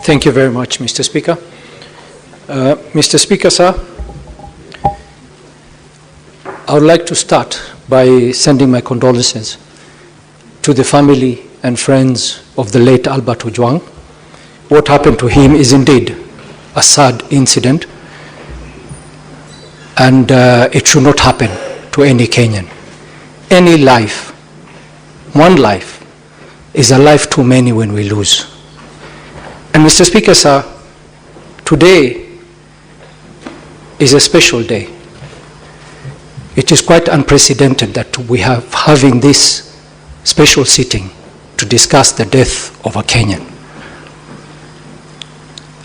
Thank you very much, Mr. Speaker. Mr. Speaker, sir, I would like to start by sending my condolences to the family and friends of the late Albert Ojwang. What happened to him is indeed a sad incident, and it should not happen to any Kenyan. Any life, one life, is a life too many when we lose. And Mr. Speaker, sir, today is a special day. It is quite unprecedented that we are having this special sitting to discuss the death of a Kenyan.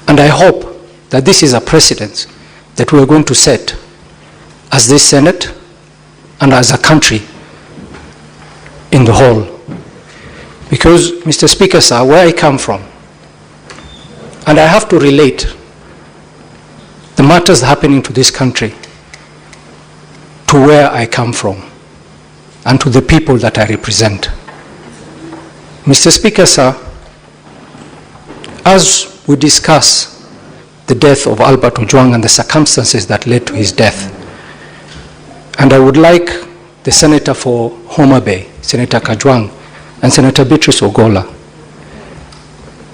And I hope that this is a precedent that we are going to set as this Senate and as a country in the whole. Because, Mr. Speaker, sir, where I come from, and I have to relate the matters happening to this country to where I come from and to the people that I represent. Mr. Speaker, sir, as we discuss the death of Albert Ojwang and the circumstances that led to his death, and I would like the Senator for Homa Bay, Senator Ojwang, and Senator Beatrice Ogola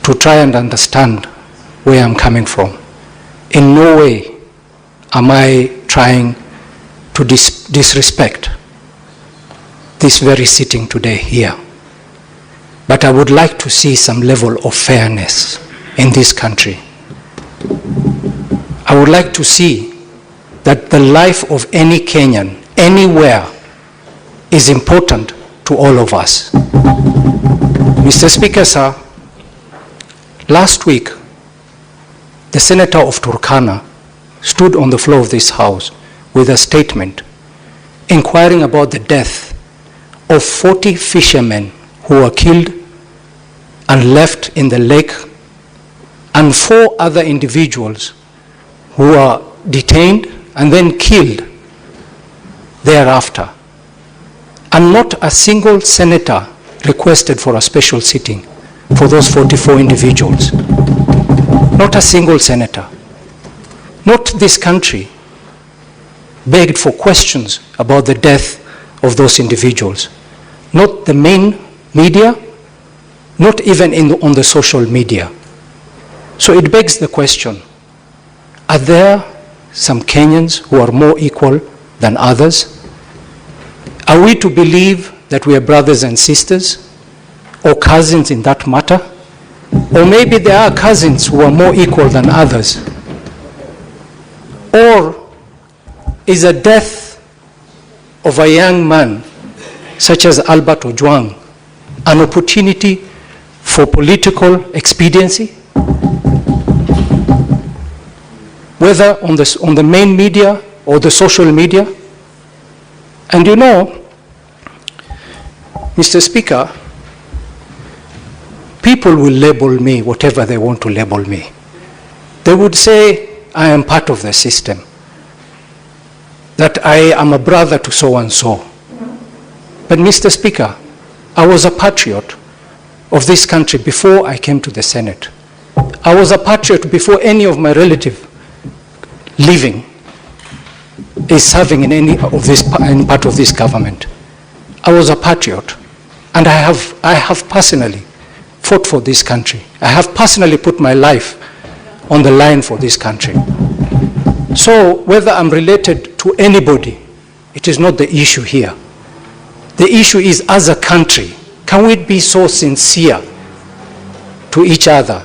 to try and understand where I'm coming from. In no way am I trying to disrespect this very sitting today here. But I would like to see some level of fairness in this country. I would like to see that the life of any Kenyan, anywhere, is important to all of us. Mr. Speaker, sir, last week, the Senator of Turkana stood on the floor of this House with a statement inquiring about the death of 40 fishermen who were killed and left in the lake, and 4 other individuals who were detained and then killed thereafter. And not a single senator requested for a special sitting for those 44 individuals. Not a single senator. Not this country begged for questions about the death of those individuals. Not the main media, not even on the social media. So it begs the question, are there some Kenyans who are more equal than others? Are we to believe that we are brothers and sisters or cousins in that matter? Or maybe there are cousins who are more equal than others? Or is a death of a young man such as Albert Ojwang an opportunity for political expediency? Whether on the main media or the social media? And you know, Mr. Speaker, people will label me whatever they want to label me. They would say I am part of the system, that I am a brother to so-and-so. But Mr. Speaker, I was a patriot of this country before I came to the Senate. I was a patriot before any of my relatives living is serving in any part of this government. I was a patriot, and I have personally fought for this country. I have personally put my life on the line for this country. So whether I'm related to anybody, it is not the issue here. The issue is, as a country, can we be so sincere to each other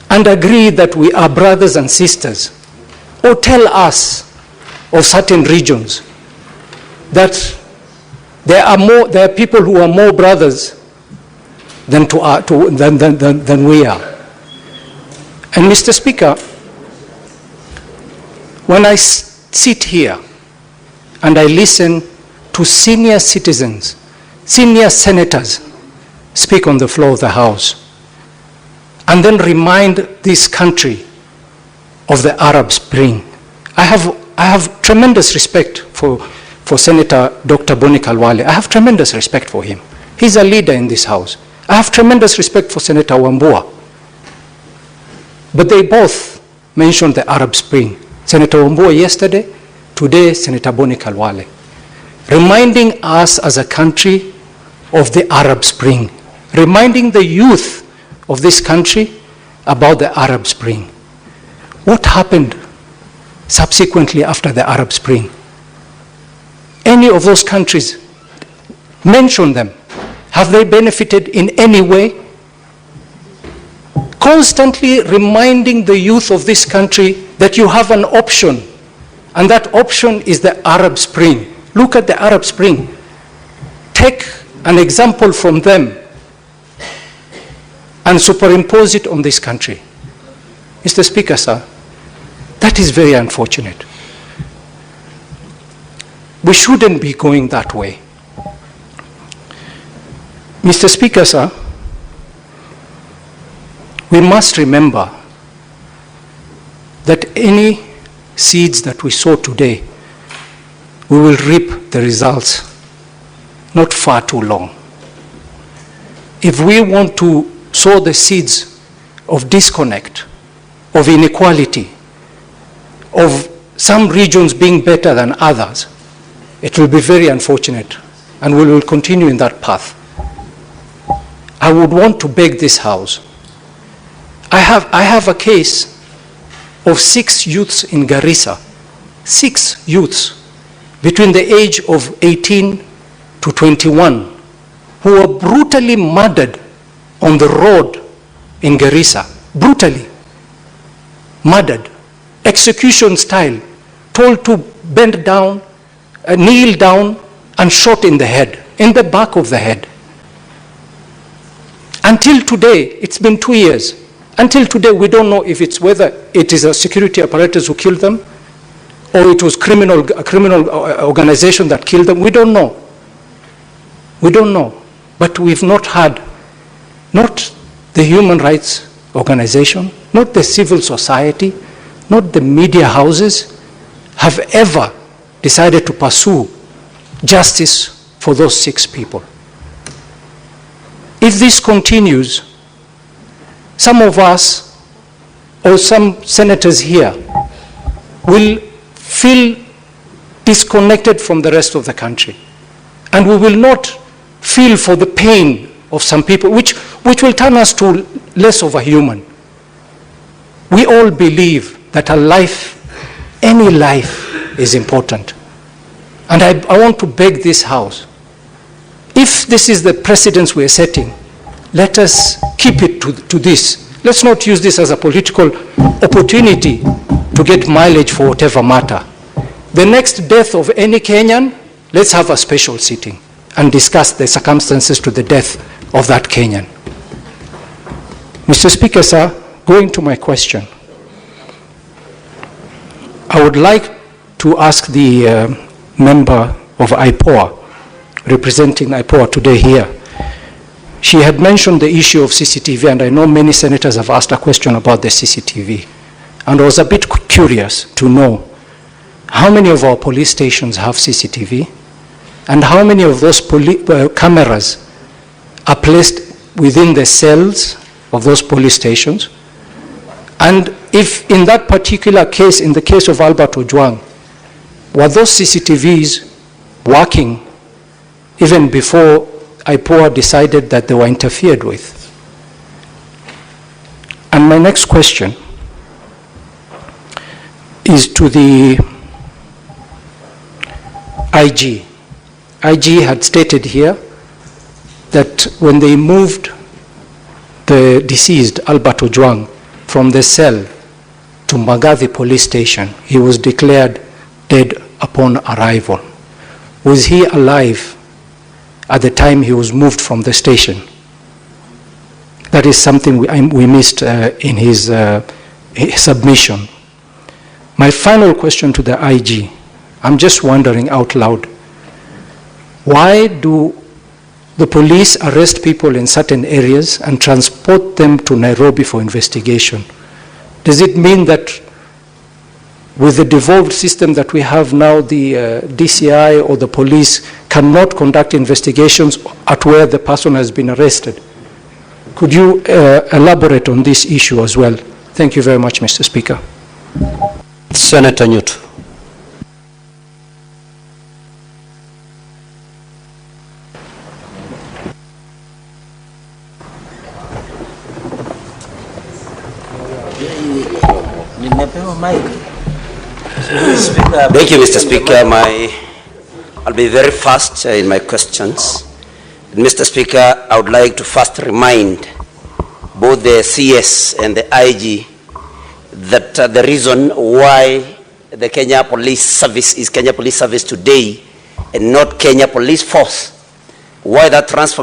and agree that we are brothers and sisters? Or tell us of certain regions that there are people who are more brothers than we are. And Mr. Speaker, when I sit here and I listen to senior citizens, senior senators speak on the floor of the House, and then remind this country of the Arab Spring, I have tremendous respect for Senator Dr. Boni Khalwale. I have tremendous respect for him. He's a leader in this House. I have tremendous respect for Senator Wambua. But they both mentioned the Arab Spring. Senator Wambua yesterday, today Senator Boni Khalwale, reminding us as a country of the Arab Spring, reminding the youth of this country about the Arab Spring. What happened subsequently after the Arab Spring? Any of those countries, mention them. Have they benefited in any way? Constantly reminding the youth of this country that you have an option, and that option is the Arab Spring. Look at the Arab Spring. Take an example from them and superimpose it on this country. Mr. Speaker, sir, that is very unfortunate. We shouldn't be going that way. Mr. Speaker, sir, we must remember that any seeds that we sow today, we will reap the results not far too long. If we want to sow the seeds of disconnect, of inequality, of some regions being better than others, it will be very unfortunate, and we will continue in that path. I would want to beg this House. I have a case of 6 youths in Garissa, 6 youths between the age of 18 to 21 who were brutally murdered on the road in Garissa, brutally murdered, execution style, told to bend down, kneel down, and shot in the head, in the back of the head. Until today, it's been 2 years. Until today, we don't know if it's whether it is a security apparatus who killed them, or it was a criminal organization that killed them. We don't know. We don't know. But we've not had, not the human rights organization, not the civil society, not the media houses, have ever decided to pursue justice for those 6 people. If this continues, some of us, or some senators here, will feel disconnected from the rest of the country. And we will not feel for the pain of some people, which will turn us to less of a human. We all believe that a life, any life, is important. And I want to beg this House, if this is the precedence we are setting, let us keep it to this. Let's not use this as a political opportunity to get mileage for whatever matter. The next death of any Kenyan, let's have a special sitting and discuss the circumstances to the death of that Kenyan. Mr. Speaker, sir, going to my question, I would like to ask the member of IPOA, representing IPOA today here. She had mentioned the issue of CCTV, and I know many senators have asked a question about the CCTV. And I was a bit curious to know how many of our police stations have CCTV, and how many of those cameras are placed within the cells of those police stations. And if in that particular case, in the case of Albert Ojwang, were those CCTVs working even before IPOA decided that they were interfered with? And my next question is to the IG. IG had stated here that when they moved the deceased Albert Ojwang from the cell to Magathi police station, he was declared dead upon arrival. Was he alive at the time he was moved from the station? That is something we missed in his submission. My final question to the IG, I'm just wondering out loud, why do the police arrest people in certain areas and transport them to Nairobi for investigation? Does it mean that with the devolved system that we have now, the DCI or the police cannot conduct investigations at where the person has been arrested? Could you elaborate on this issue as well? Thank you very much, Mr. Speaker. Senator Newt. Thank you, Mr. Speaker. I'll be very fast in my questions. Mr. Speaker, I would like to first remind both the CS and the IG that the reason why the Kenya Police Service is Kenya Police Service today and not Kenya Police Force, why that transformation